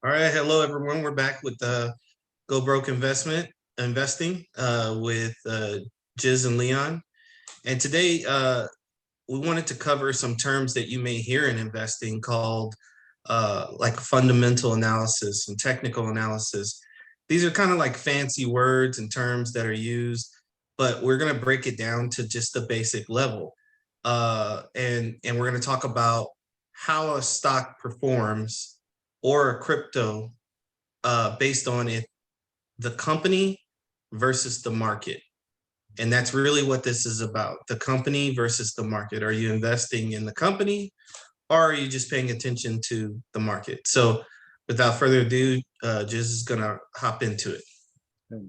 All right, hello everyone. We're back with Go Broke Investing with Jiz and Leon. And today we wanted to cover some terms that you may hear in investing called like fundamental analysis and technical analysis. These are kind of like fancy words and terms that are used, but we're going to break it down to just the basic level. And we're going to talk about how a stock performs or a crypto based on it, the company versus the market. And that's really what this is about, the company versus the market. Are you investing in the company or are you just paying attention to the market? So without further ado, Jiz is going to hop into it.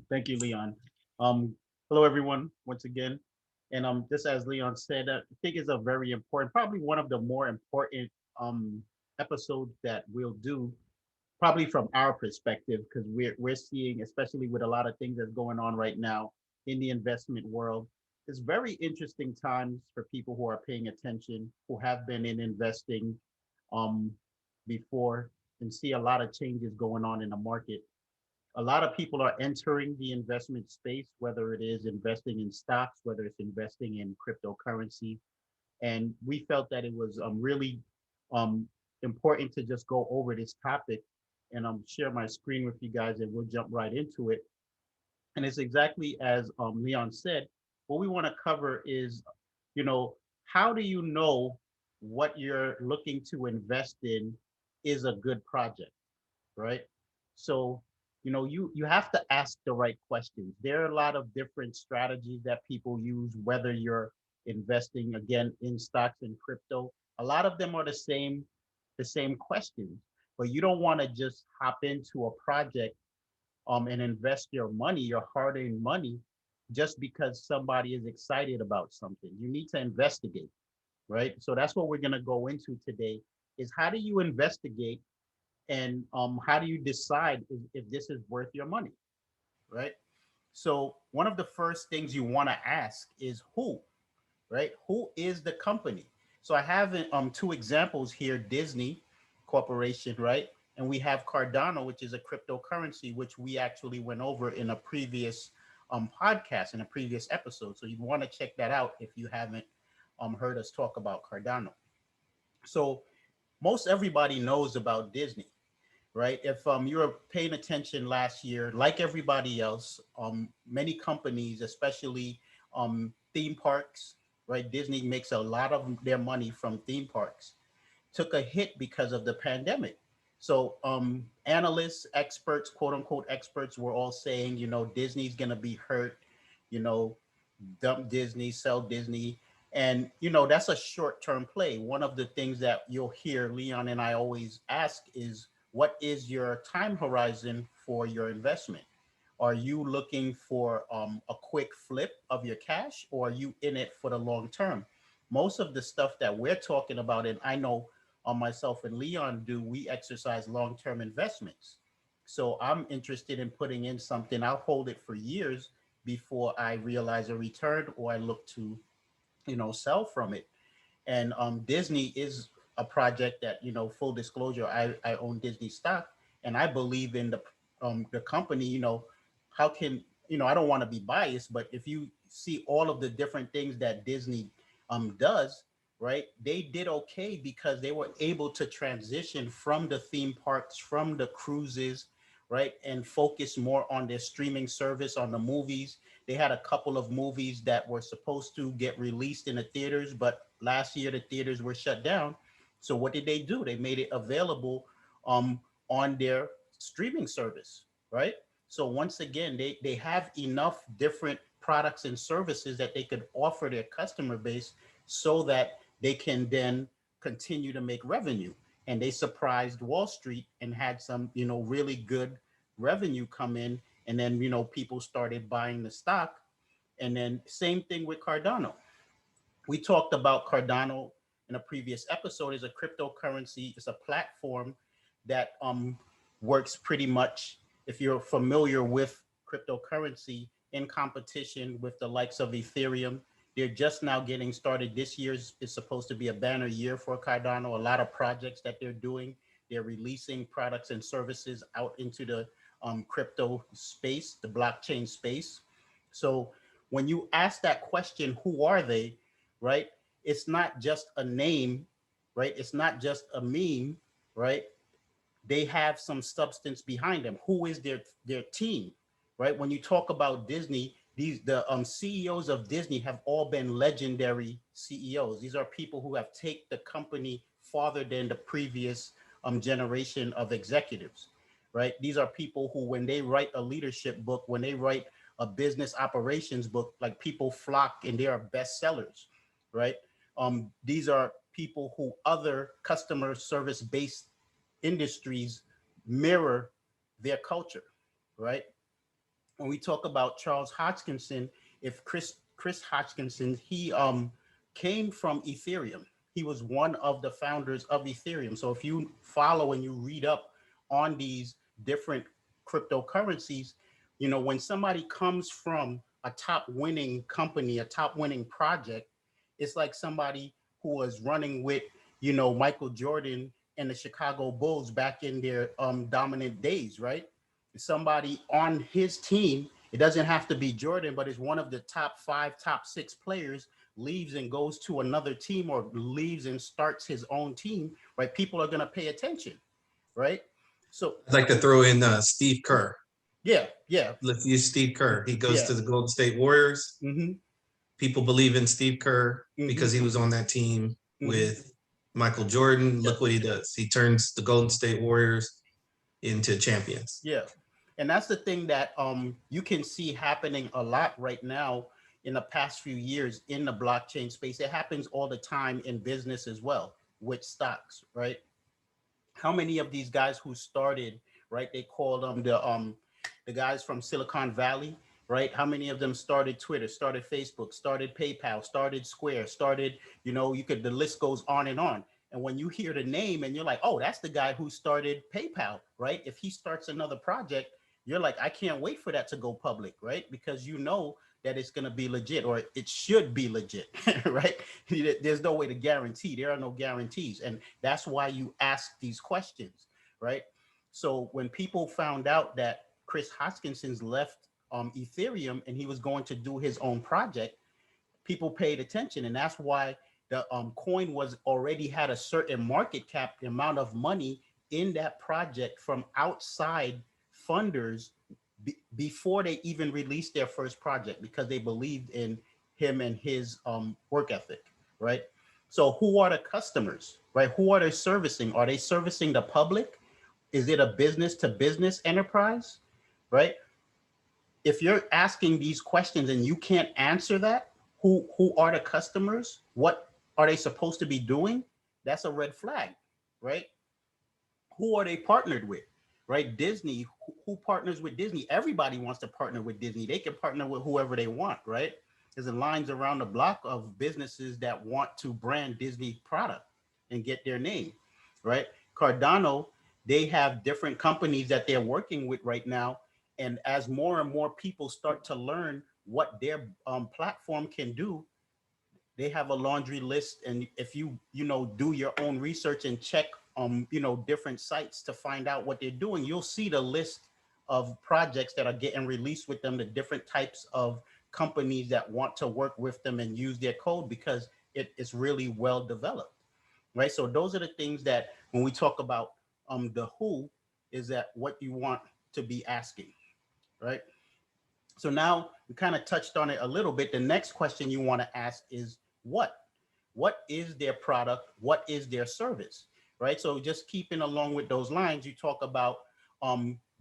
Thank you, Leon. Um, Hello, everyone, once again. And just as Leon said, I think it's a very important, probably one of the more important um, episodes that we'll do, probably from our perspective, because we're seeing, especially with a lot of things that's going on right now in the investment world, it's very interesting times for people who are paying attention, who have been in investing um, before, and see a lot of changes going on in the market. A lot of people are entering the investment space, whether it is investing in stocks, whether it's investing in cryptocurrency. And we felt that it was really um, important to just go over this topic and share my screen with you guys, and we'll jump right into it. And it's exactly as Leon said. What we want to cover is, you know, how do you know what you're looking to invest in is a good project, right? So, you have to ask the right questions. There are a lot of different strategies that people use, whether you're investing again in stocks and crypto. A lot of them are the same questions, but you don't want to just hop into a project and invest your money, your hard-earned money, just because somebody is excited about something. You need to investigate, right? So that's what we're going to go into today is how do you investigate and how do you decide if this is worth your money, right? So one of the first things you want to ask is who, right? Who is the company? So I have two examples here: Disney Corporation, right? And we have Cardano, which is a cryptocurrency, which we actually went over in a previous podcast, in a previous episode. So you want to check that out if you haven't heard us talk about Cardano. So most everybody knows about Disney, right? If you were paying attention last year, like everybody else, many companies, especially theme parks, right? Disney makes a lot of their money from theme parks, took a hit because of the pandemic. So analysts, experts, quote unquote experts, were all saying, Disney's going to be hurt, you know, dump Disney, sell Disney. And, that's a short term play. One of the things that you'll hear Leon and I always ask is, what is your time horizon for your investment? Are you looking for a quick flip of your cash, or are you in it for the long term? Most of the stuff that we're talking about, and I know myself and Leon do, we exercise long term investments. So I'm interested in putting in something. I'll hold it for years before I realize a return or I look to, sell from it. And Disney is a project that, full disclosure, I own Disney stock, and I believe in the company. How can, I don't want to be biased, but if you see all of the different things that Disney does, right, they did okay because they were able to transition from the theme parks, from the cruises, right, and focus more on their streaming service, on the movies. They had a couple of movies that were supposed to get released in the theaters, but last year the theaters were shut down. So what did they do? They made it available um, on their streaming service, right? So once again, they have enough different products and services that they could offer their customer base so that they can then continue to make revenue. And they surprised Wall Street and had some, really good revenue come in. And then, people started buying the stock. And then same thing with Cardano. We talked about Cardano in a previous episode. Is a cryptocurrency. It's a platform that works pretty much, if you're familiar with cryptocurrency, in competition with the likes of Ethereum. They're just now getting started. This year is supposed to be a banner year for Cardano. A lot of projects that they're doing. They're releasing products and services out into the crypto space, the blockchain space. So when you ask that question, who are they, right? It's not just a name, right? It's not just a meme, right? They have some substance behind them. Who is their team, right? When you talk about Disney, the CEOs of Disney have all been legendary CEOs. These are people who have taken the company farther than the previous generation of executives, right? These are people who, when they write a leadership book, when they write a business operations book, like people flock and they are bestsellers, right? These are people who other customer service based industries mirror their culture, right? When we talk about Charles Hodgkinson, if Chris Hodgkinson, he came from Ethereum. He was one of the founders of Ethereum. So if you follow and you read up on these different cryptocurrencies, you know, when somebody comes from a top winning company, a top winning project, it's like somebody who was running with, you know, Michael Jordan and the Chicago Bulls back in their dominant days, right? Somebody on his team, it doesn't have to be Jordan, but is one of the top five, top six players, leaves and goes to another team or leaves and starts his own team, right? People are going to pay attention, right? So, I'd like to throw in Steve Kerr. yeah, yeah, Let's use Steve Kerr. He goes yeah. to the Golden State Warriors. Mm-hmm. People believe in Steve Kerr Mm-hmm. because he was on that team Mm-hmm. with Michael Jordan. Yeah. Look what he does. He turns the Golden State Warriors into champions. Yeah. And that's the thing that you can see happening a lot right now in the past few years in the blockchain space. It happens all the time in business as well with stocks, right? How many of these guys who started, right? They call them the guys from Silicon Valley, right? How many of them started Twitter, started Facebook, started PayPal, started Square, started, you know, you could, the list goes on and on. And when you hear the name and you're like, oh, that's the guy who started PayPal, right? If he starts another project, you're like, I can't wait for that to go public, right? Because you know that it's going to be legit, or it should be legit, right? There's no way to guarantee. There are no guarantees. And that's why you ask these questions, right? So when people found out that Chris Hoskinson's left Ethereum and he was going to do his own project, people paid attention. And that's why the coin was already had a certain market cap, the amount of money in that project from outside funders before they even released their first project, because they believed in him and his work ethic, right? So who are the customers, right? Who are they servicing? Are they servicing the public? Is it a business to business enterprise, right? If you're asking these questions and you can't answer that, who are the customers? What are they supposed to be doing? That's a red flag, right? Who are they partnered with, right? Disney, who partners with Disney? Everybody wants to partner with Disney. They can partner with whoever they want, right? There's lines around the block of businesses that want to brand Disney product and get their name, right? Cardano, they have different companies that they're working with right now. And as more and more people start to learn what their platform can do, they have a laundry list. And if you know, do your own research and check you know, different sites to find out what they're doing, you'll see the list of projects that are getting released with them, the different types of companies that want to work with them and use their code, because it's really well developed, right? So those are the things that when we talk about the who, is that what you want to be asking, right? So now we kind of touched on it a little bit. The next question you want to ask is what? What is their product? What is their service? Right? So just keeping along with those lines, you talk about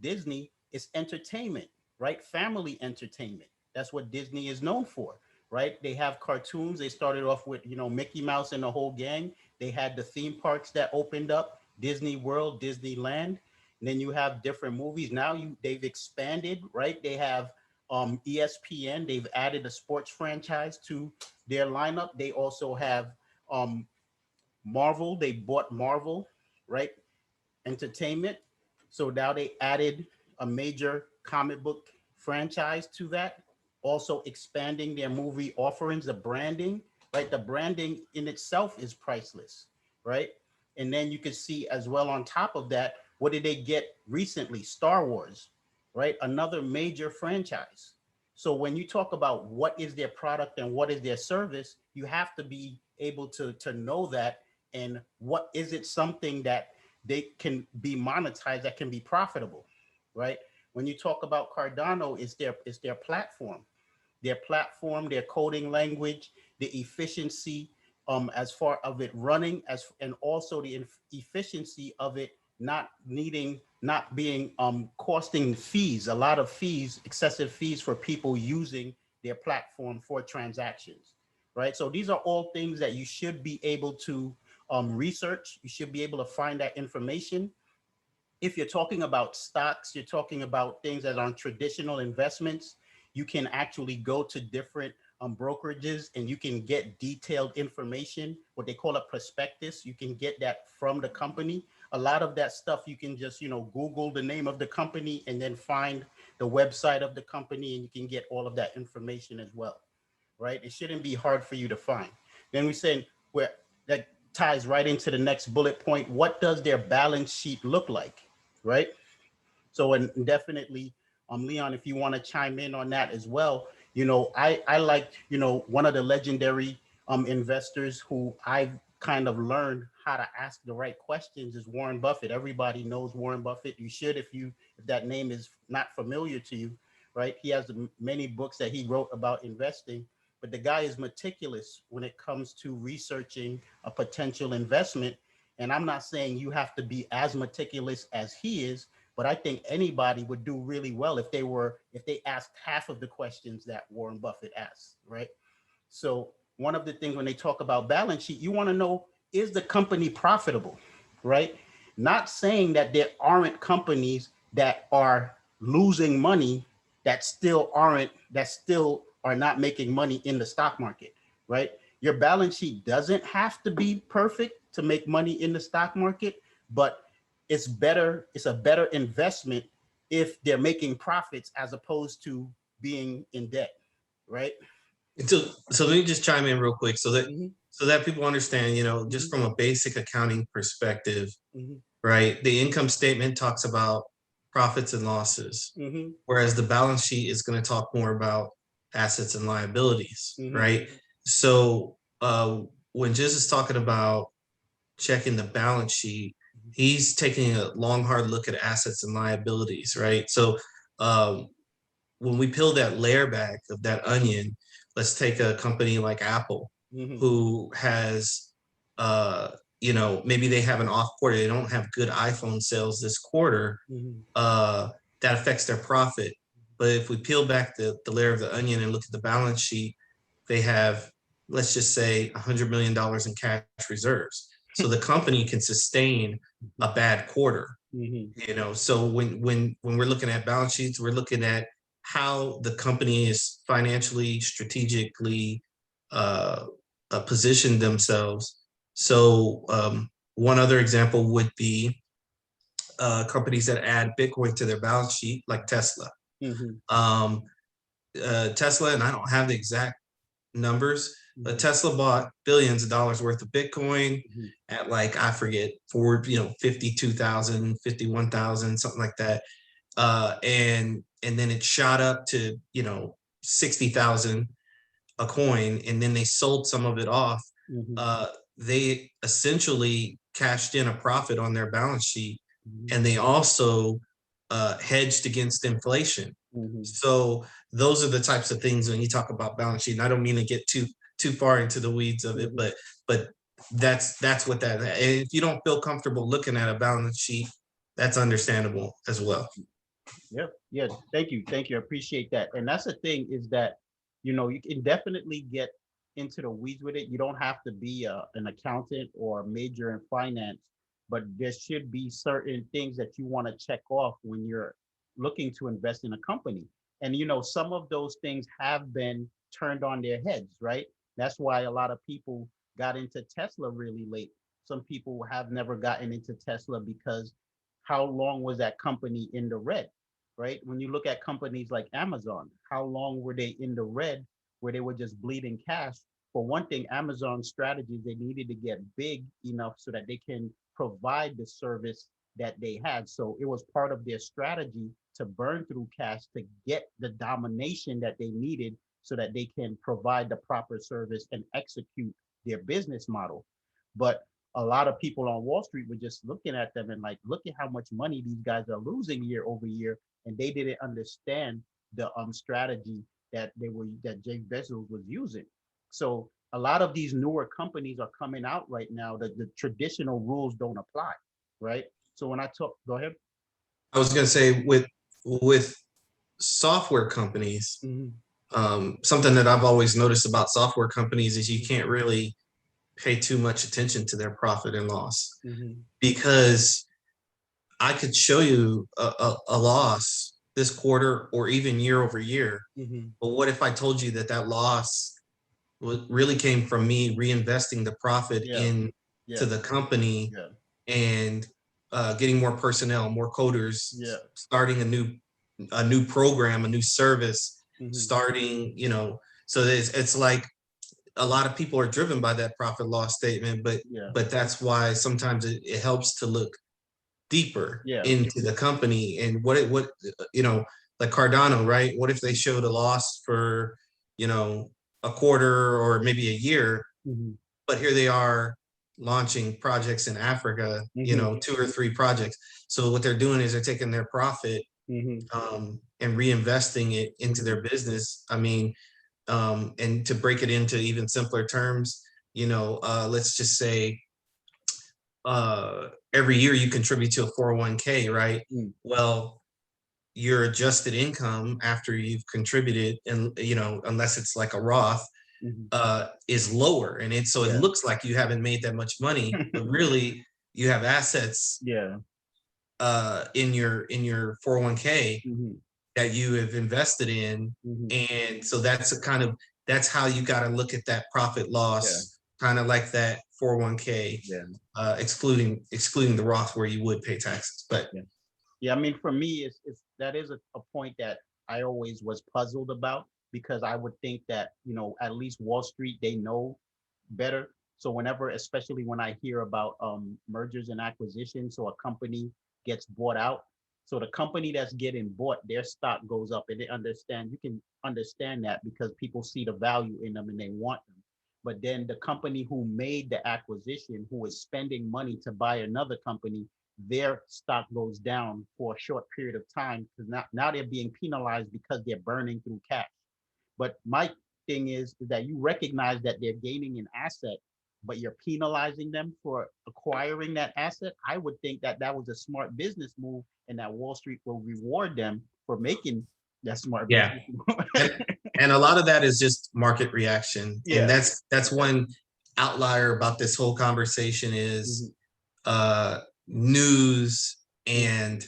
Disney is entertainment, right? Family entertainment. That's what Disney is known for, right? They have cartoons. They started off with, you know, Mickey Mouse and the whole gang. They had the theme parks that opened up, Disney World, Disneyland. And then you have different movies. Now they've expanded, right? They have ESPN. They've added a sports franchise to their lineup. They also have um, Marvel. They bought Marvel, right? Entertainment. So now they added a major comic book franchise to that. Also expanding their movie offerings, the branding, right? The branding in itself is priceless, right? And then you can see as well on top of that, what did they get recently? Star Wars, right? Another major franchise. So when you talk about what is their product and what is their service, you have to be able to know that, and what is it something that they can be monetized, that can be profitable, right? When you talk about Cardano, it's their platform, their coding language, the efficiency, as far of it running, as and also the efficiency of it not being costing fees, a lot of fees, excessive fees for people using their platform for transactions, right? So these are all things that you should be able to research. You should be able to find that information. If you're talking about stocks, you're talking about things that are traditional investments, you can actually go to different brokerages, and you can get detailed information, what they call a prospectus. You can get that from the company. A lot of that stuff you can just, Google the name of the company and then find the website of the company, and you can get all of that information as well, right? It shouldn't be hard for you to find. Then we say where that ties right into the next bullet point. What does their balance sheet look like, right? So, and definitely, Leon, if you want to chime in on that as well, I like, one of the legendary investors who I've kind of learned how to ask the right questions is Warren Buffett. Everybody knows Warren Buffett. You should, if that name is not familiar to you, right? He has many books that he wrote about investing, but the guy is meticulous when it comes to researching a potential investment. And I'm not saying you have to be as meticulous as he is, but I think anybody would do really well if they asked half of the questions that Warren Buffett asks, right? So one of the things when they talk about balance sheet, you want to know, is the company profitable, right? Not saying that there aren't companies that are losing money, that still are not making money in the stock market, right? Your balance sheet doesn't have to be perfect to make money in the stock market, but it's a better investment if they're making profits as opposed to being in debt, right? So let me just chime in real quick Mm-hmm, so that people understand, just mm-hmm, from a basic accounting perspective, mm-hmm, right? The income statement talks about profits and losses, mm-hmm, whereas the balance sheet is going to talk more about assets and liabilities, mm-hmm, right? So when Jiz is talking about checking the balance sheet, he's taking a long, hard look at assets and liabilities, right? So um, when we peel that layer back of that onion, let's take a company like Apple, mm-hmm, who has, maybe they have an off quarter, they don't have good iPhone sales this quarter, mm-hmm, uh, that affects their profit. But if we peel back the layer of the onion and look at the balance sheet, they have, let's just say, $100 million in cash reserves. So the company can sustain a bad quarter. mm-hmm, So when we're looking at balance sheets, we're looking at how the company is financially, strategically uh, positioned themselves. So one other example would be companies that add Bitcoin to their balance sheet, like Tesla. mm-hmm, Um, Tesla, and I don't have the exact numbers, but Tesla bought billions of dollars worth of Bitcoin mm-hmm, at, like, I forget, for 52,000, 51,000, something like that. And then it shot up to 60,000 a coin, and then they sold some of it off. mm-hmm, uh, they essentially cashed in a profit on their balance sheet, mm-hmm, and they also hedged against inflation. mm-hmm, So those are the types of things when you talk about balance sheet. And I don't mean to get too far into the weeds of it, mm-hmm. but that's what that. And if you don't feel comfortable looking at a balance sheet, that's understandable as well. Yeah, yeah. Thank you. I appreciate that. And that's the thing is that, you can definitely get into the weeds with it. You don't have to be an accountant or a major in finance, but there should be certain things that you want to check off when you're looking to invest in a company. And some of those things have been turned on their heads, right? That's why a lot of people got into Tesla really late. Some people have never gotten into Tesla because how long was that company in the red? Right? When you look at companies like Amazon, how long were they in the red where they were just bleeding cash for one thing, Amazon's strategies, they needed to get big enough so that they can provide the service that they had. So it was part of their strategy to burn through cash to get the domination that they needed so that they can provide the proper service and execute their business model. But a lot of people on Wall Street were just looking at them and like, look at how much money these guys are losing year over year, and they didn't understand the strategy that Jeff Bezos was using. So a lot of these newer companies are coming out right now that the traditional rules don't apply, right? So when I talk, go ahead. I was going to say with software companies, something that I've always noticed about software companies is you can't really pay too much attention to their profit and loss, because I could show you a loss this quarter or even year over year. But what if I told you that that loss really came from me reinvesting the profit in to the company and getting more personnel, more coders, starting a new program, a new service, starting, so it's like a lot of people are driven by that profit loss statement, but that's why sometimes it helps to look deeper into the company and what like Cardano, right? What if they showed a loss for, a quarter or maybe a year, but here they are launching projects in Africa, 2 or 3 projects. So what they're doing is they're taking their profit and reinvesting it into their business. I mean, and to break it into even simpler terms, let's just say every year you contribute to a 401k, right? Well, your adjusted income after you've contributed, and unless it's like a Roth, is lower, and it looks like you haven't made that much money, but really you have assets in your 401k that you have invested in. And so that's how you got to look at that profit loss, kind of like that 401k, excluding the Roth where you would pay taxes. But I mean, for me, that is a point that I always was puzzled about, because I would think that, at least Wall Street, they know better. So whenever, especially when I hear about mergers and acquisitions, so a company gets bought out, so the company that's getting bought, their stock goes up, and you can understand that because people see the value in them and they want them. But then the company who made the acquisition, who is spending money to buy another company, their stock goes down for a short period of time, because now they're being penalized because they're burning through cash. But my thing is that you recognize that they're gaining an asset, but you're penalizing them for acquiring that asset. I would think that that was a smart business move, and that Wall Street will reward them for making that smart business move. and a lot of that is just market reaction. And that's one outlier about this whole conversation is news and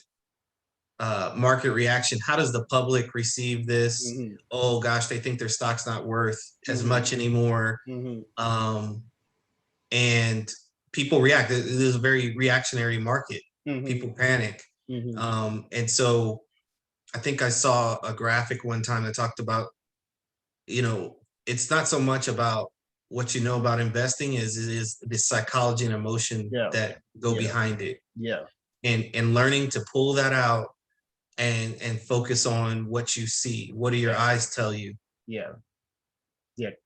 market reaction. How does the public receive this? Oh gosh, they think their stock's not worth as much anymore. And people react. It is a very reactionary market. People panic. And so I think I saw a graphic one time that talked about, it's not so much about what you know about investing, it is the psychology and emotion that go behind it. And learning to pull that out and focus on what you see. What do your eyes tell you?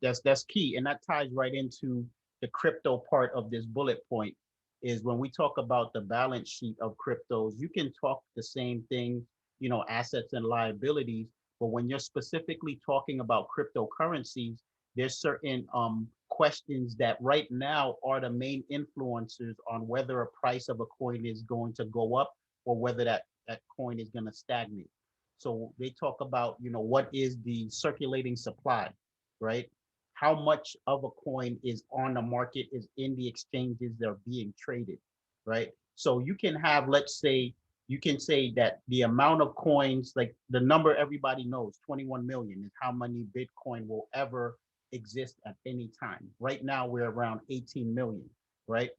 That's key, and that ties right into the crypto part of this bullet point. Is when we talk about the balance sheet of cryptos, you can talk the same thing, assets and liabilities, but when you're specifically talking about cryptocurrencies, there's certain questions that right now are the main influencers on whether a price of a coin is going to go up or whether that coin is going to stagnate. So they talk about, what is the circulating supply, right? How much of a coin is on the market, is in the exchanges that are being traded, right? So you can have, let's say, you can say that the amount of coins, like the number everybody knows, 21 million is how many Bitcoin will ever exist at any time. Right now, we're around 18 million, right?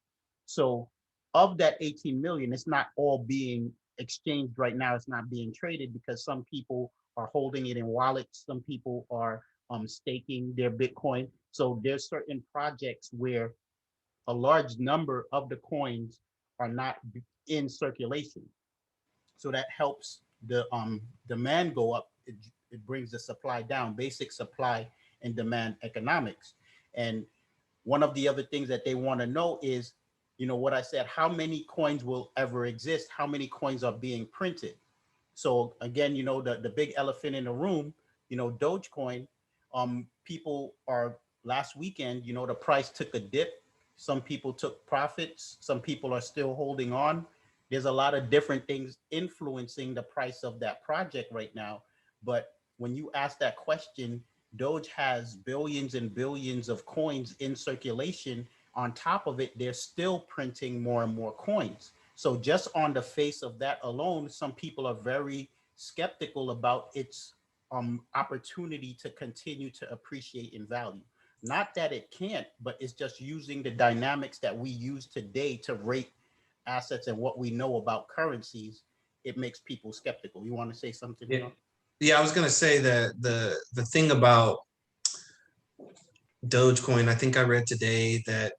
So of that 18 million, it's not all being exchanged right now. It's not being traded because some people are holding it in wallets. Some people are staking their Bitcoin. So there's certain projects where a large number of the coins are not in circulation. So that helps the demand go up. It brings the supply down, basic supply and demand economics. And one of the other things that they want to know is, what I said, how many coins will ever exist? How many coins are being printed? So again, the big elephant in the room, Dogecoin, people are last weekend, the price took a dip. Some people took profits. Some people are still holding on. There's a lot of different things influencing the price of that project right now. But when you ask that question, Doge has billions and billions of coins in circulation. On top of it, they're still printing more and more coins. So just on the face of that alone, some people are very skeptical about its opportunity to continue to appreciate in value. Not that it can't, but it's just using the dynamics that we use today to rate assets and what we know about currencies. It makes people skeptical. You want to say something, Yeah, Leon? yeah. I was gonna say that the thing about Dogecoin, I think I read today that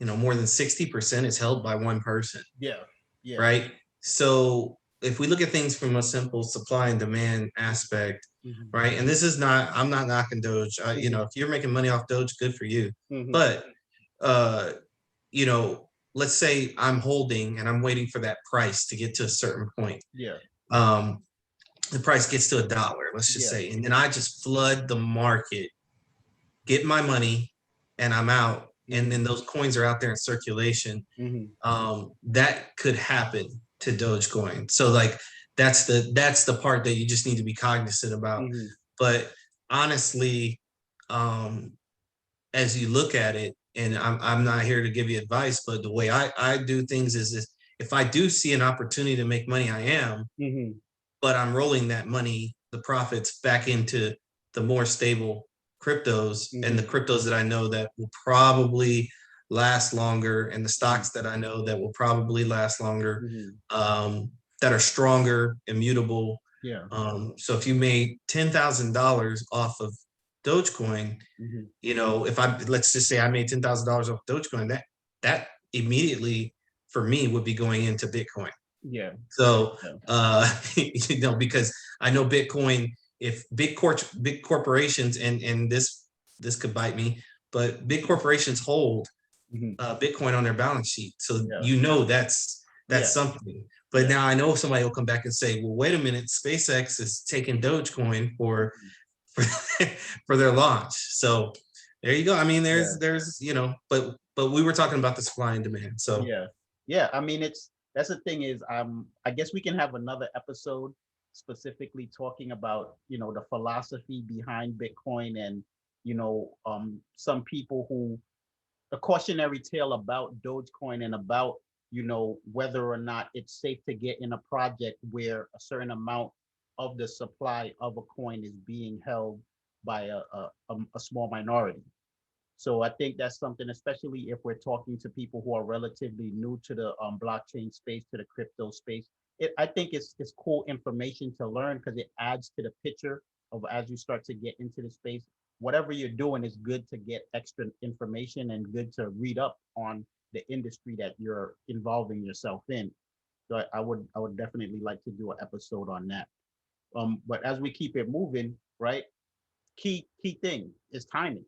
more than 60% is held by one person, Yeah, yeah. right? So if we look at things from a simple supply and demand aspect, Hmm. right? And this is not, I'm not knocking Doge. Hmm. If you're making money off Doge, good for you. Hmm. But uh, let's say I'm holding and I'm waiting for that price to get to a certain point. Yeah, Um, the price gets to $1, let's just yeah. say, and then I just flood the market, get my money, and I'm out. And Hmm. then those coins are out there in circulation. Hmm. That could happen to Dogecoin. So like that's the part that you just need to be cognizant about. Hmm. But honestly, um, as you look at it, and I'm not here to give you advice, but the way I do things is if I do see an opportunity to make money, I am, Hmm. but I'm rolling that money, the profits back into the more stable cryptos and the Hmm. cryptos that I know that will probably last longer and the stocks that I know that will probably last longer, Hmm. um, that are stronger, immutable. Yeah. So if you made $10,000 off of Dogecoin, Hmm. if let's just say I made $10,000 off Dogecoin, that immediately for me would be going into Bitcoin. Yeah. So, Yeah. because I know Bitcoin, if big corporations, and this could bite me, but big corporations hold Hmm. Bitcoin on their balance sheet. So Yeah. that's Yeah. something. But Yeah. now I know somebody will come back and say, well, wait a minute, SpaceX is taking Dogecoin Mhm. for, for their launch. So there you go. I mean, Yeah. but we were talking about the supply and demand. So Yeah. Yeah. I mean, that's the thing is, I guess we can have another episode specifically talking about, the philosophy behind Bitcoin and, some people who a cautionary tale about Dogecoin and about, whether or not it's safe to get in a project where a certain amount of the supply of a coin is being held by a small minority. So I think that's something, especially if we're talking to people who are relatively new to the blockchain space, to the crypto space. I think it's cool information to learn because it adds to the picture of as you start to get into the space. Whatever you're doing is good to get extra information and good to read up on the industry that you're involving yourself in. So I would definitely like to do an episode on that. But as we keep it moving, right? Key thing is timing.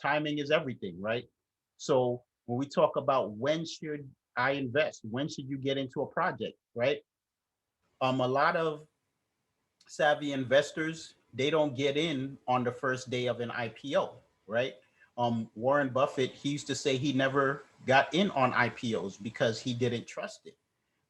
Timing is everything, right? So when we talk about when should I invest, when should you get into a project, right? A lot of savvy investors, they don't get in on the first day of an IPO, right? Warren Buffett, he used to say he never got in on IPOs because he didn't trust it,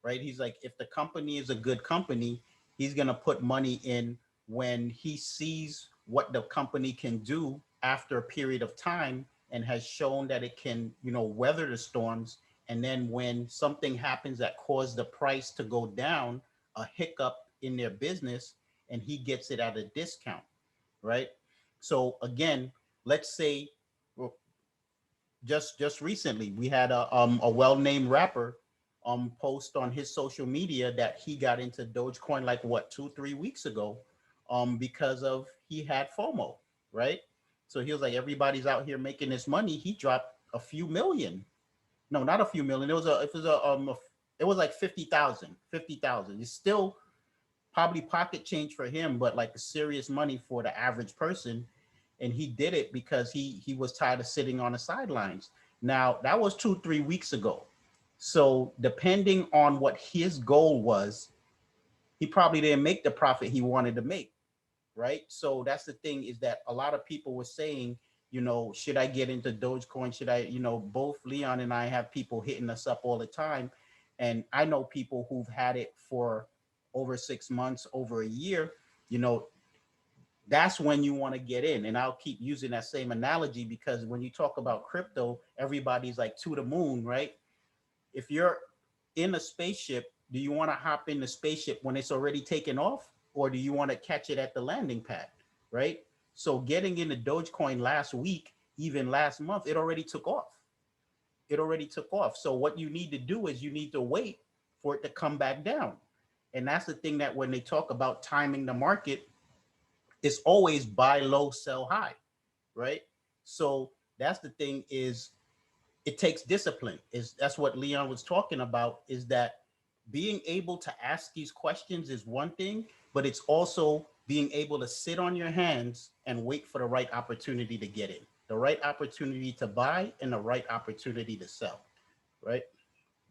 right? He's like, if the company is a good company, he's going to put money in when he sees what the company can do after a period of time and has shown that it can, weather the storms. And then when something happens that caused the price to go down, a hiccup in their business, and he gets it at a discount, right? So again, let's say, well, just recently we had a well-named rapper post on his social media that he got into Dogecoin like what 2-3 weeks ago because of he had FOMO. right? So he was like, everybody's out here making this money. He dropped a few million. No, not a few million. It was like 50,000. 50,000. It's still probably pocket change for him, but like serious money for the average person. And he did it because he was tired of sitting on the sidelines. Now that was 2 3 weeks ago. So depending on what his goal was, he probably didn't make the profit he wanted to make, right? So that's the thing, is that a lot of people were saying, should I get into Dogecoin? Should I, both Leon and I have people hitting us up all the time. And I know people who've had it for over 6 months, over a year, you know, that's when you want to get in. And I'll keep using that same analogy, because when you talk about crypto, everybody's like to the moon, right? If you're in a spaceship, do you want to hop in the spaceship when it's already taken off, or do you want to catch it at the landing pad, right? So getting into Dogecoin last week, even last month, it already took off. It already took off. So what you need to do is you need to wait for it to come back down. And that's the thing, that when they talk about timing the market, it's always buy low, sell high, right? So that's the thing, is it takes discipline. Is That's what Leon was talking about, is that being able to ask these questions is one thing, but it's also being able to sit on your hands and wait for the right opportunity to get in, the right opportunity to buy, and the right opportunity to sell, right?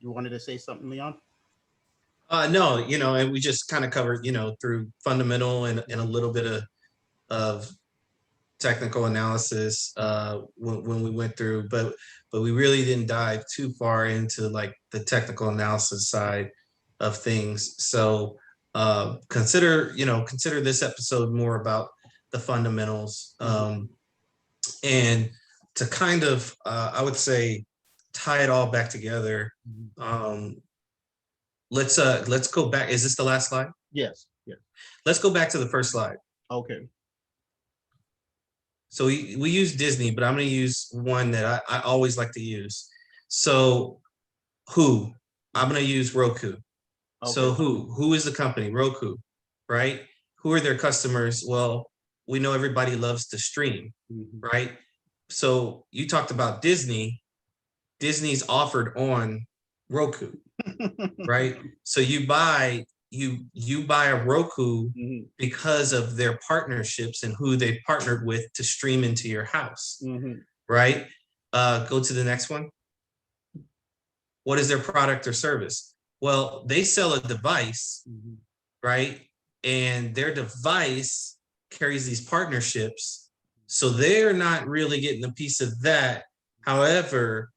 You wanted to say something, Leon? No, and we just kind of covered, through fundamental and a little bit of technical analysis when we went through, but we really didn't dive too far into like the technical analysis side of things. So consider this episode more about the fundamentals, and to kind of I would say tie it all back together. Let's go back. Is this the last slide? Yes. Yeah. Let's go back to the first slide. Okay. So we use Disney, but I'm going to use one that I always like to use. So I'm going to use Roku. Okay. So who is the company? Roku, right? Who are their customers? Well, we know everybody loves to stream, right? So you talked about Disney. Disney's offered on Roku, right? So you buy a Roku because of their partnerships and who they partnered with to stream into your house, right? Go to the next one. What is their product or service? Well, they sell a device, right? And their device carries these partnerships. So they're not really getting a piece of that. However,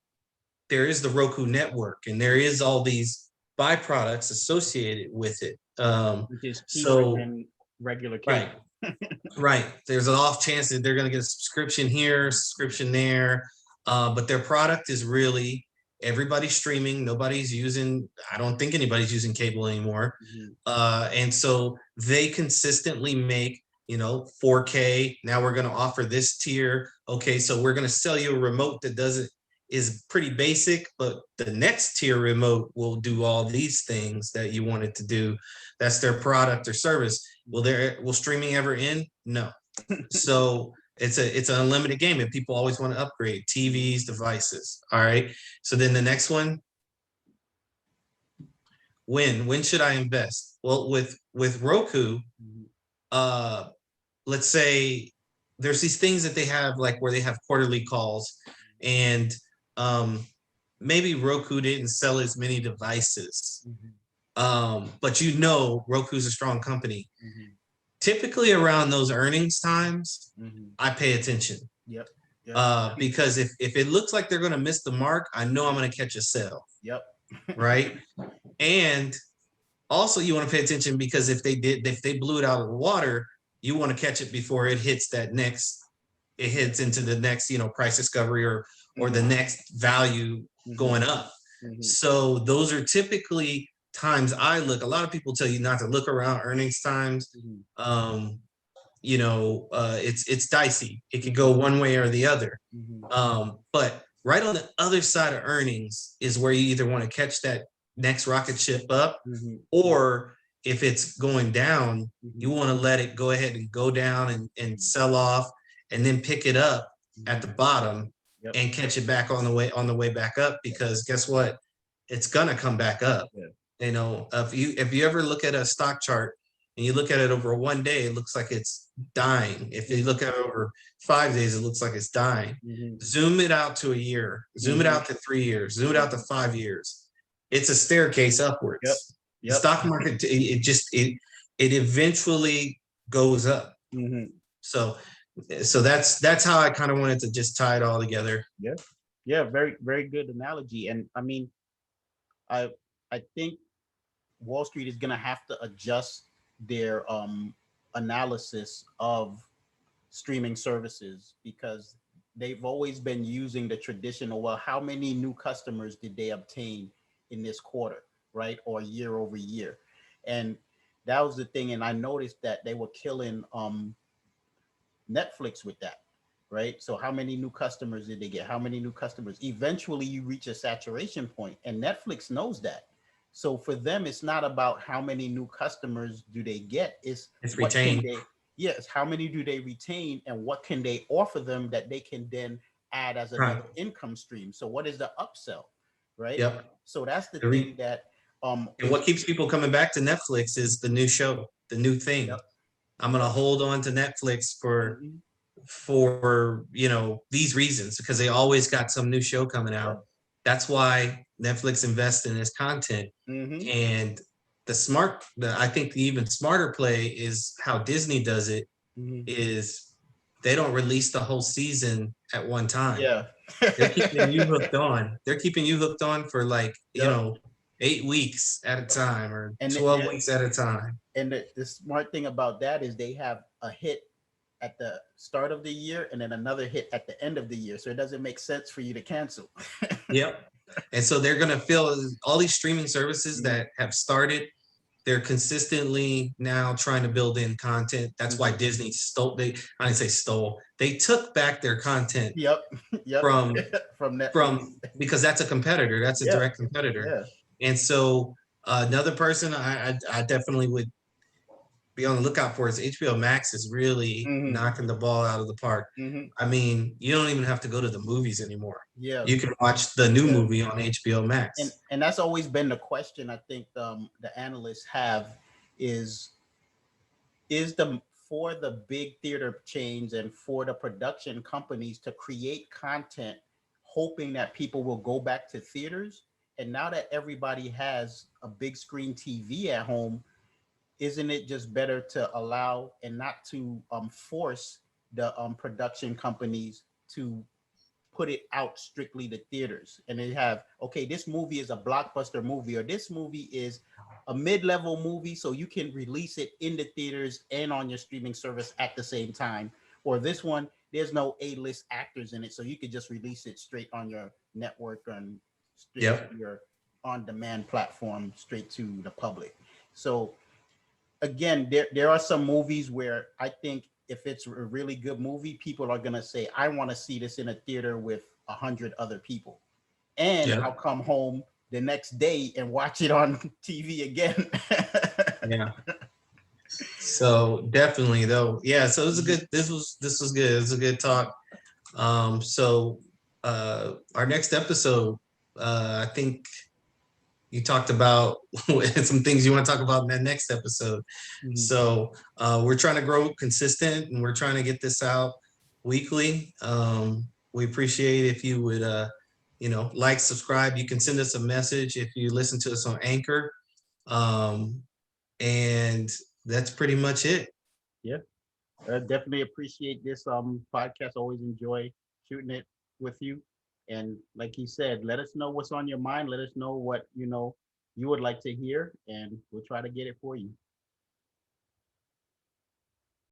there is the Roku Network, and there is all these byproducts associated with it. Which is cheaper So than regular cable. right. There's an off chance that they're going to get a subscription here, subscription there, but their product is really everybody's streaming. Nobody's using. I don't think anybody's using cable anymore, and so they consistently make 4K. Now we're going to offer this tier. Okay, so we're going to sell you a remote that is pretty basic, but the next tier remote will do all these things that you want it to do. That's their product or service. Will streaming ever end? No. So it's an unlimited game, and people always want to upgrade TVs, devices. All right. So then the next one, when should I invest? Well, with Roku, let's say there's these things that they have, like where they have quarterly calls, and maybe Roku didn't sell as many devices, but Roku's a strong company. Typically around those earnings times, I pay attention. Yep. Because if it looks like they're going to miss the mark, I know I'm going to catch a sell. Yep. Right. And also you want to pay attention, because if they blew it out of the water, you want to catch it before it hits into the next, price discovery or the next value going up. So those are typically times I look. A lot of people tell you not to look around earnings times. It's dicey. It could go one way or the other. But right on the other side of earnings is where you either want to catch that next rocket ship up, or if it's going down, you want to let it go ahead and go down and sell off, and then pick it up at the bottom Yep. and catch it back on the way back up, because guess what? It's gonna come back up. Yeah. If you ever look at a stock chart and you look at it over one day, it looks like it's dying. If you look at it over 5 days, it looks like it's dying. Mm-hmm. Zoom it out to a year, zoom it out to 3 years, zoom it out to 5 years. It's a staircase Yep. upwards. The Yep. stock market, it eventually goes up. Mm-hmm. So that's how I kind of wanted to just tie it all together. Yeah. Yeah. Very, very good analogy. And I mean, I I think Wall Street is gonna have to adjust their analysis of streaming services, because they've always been using the traditional, well, how many new customers did they obtain in this quarter, right? Or year over year. And that was the thing. And I noticed that they were killing Netflix with that, right? So how many new customers did they get? How many new customers? Eventually you reach a saturation point, and Netflix knows that. So for them, it's not about how many new customers do they get, It's what can retained. they, yes, how many do they retain, and what can they offer them that they can then add as Right. another income stream. So what is the upsell, right? Yep. So that's the The re- thing that And what keeps people coming back to Netflix is the new show, the new thing. yep, I'm gonna yep. hold on to Netflix Mhm. for these reasons, because they always got some new show coming Yeah. out. That's why Netflix invests in this content. Hmm. And I think the even smarter play is how Disney does it, Hmm. is they don't release the whole season at one time. Yeah. They're keeping you hooked on. They're keeping you hooked on for like, Yep. 8 weeks at a time or And 12 weeks at a time. the smart thing about that is they have a hit at the start of the year and then another hit at the end of the year. So it doesn't make sense for you to cancel. Yep. And so they're gonna fill all these streaming services Mhm. that have started. They're consistently now trying to build in content. That's why Mhm. Disney I didn't say stole. They took back their content Yep. Yep. from From Netflix. from because that's a competitor. That's a Yeah. direct competitor. Yeah. And so another person I definitely would be on the lookout for is HBO Max is really Hmm. knocking the ball out of the park. Hmm. I mean, you don't even have to go to the movies anymore. Yeah. You can watch the new Yeah. movie on HBO And Max. that's always been the question I think the analysts have is the for the big theater chains and for the production companies to create content hoping that people will go back to theaters, and now that everybody has a big screen TV at home, isn't it just better to allow and not to force the production companies to put it out strictly to theaters, and they have, okay, this movie is a blockbuster movie, or this movie is a mid-level movie, so you can release it in the theaters and on your streaming service at the same time, or this one, there's no A-list actors in it, so you could just release it straight on your network and straight Yep. to your on-demand platform, straight to the public. So again, there are some movies where I think if it's a really good movie, people are gonna say, I want to see this in a theater with 100 other people, and I'll Yep. come home the next day and watch it on TV again. Yeah. So definitely though. Yeah. So it was a Mhm. good this was good. It was a good talk. So our next episode, I think you talked about some things you want to talk about in that next episode. Mhm. So we're trying to grow consistent and we're trying to get this out weekly. We appreciate if you would like, subscribe. You can send us a message if you listen to us on Anchor. Um, and that's pretty much it. Yeah, I definitely appreciate this podcast. Always enjoy shooting it with you. And like he said, let us know what's on your mind. Let us know what you would like to hear, and we'll try to get it for you.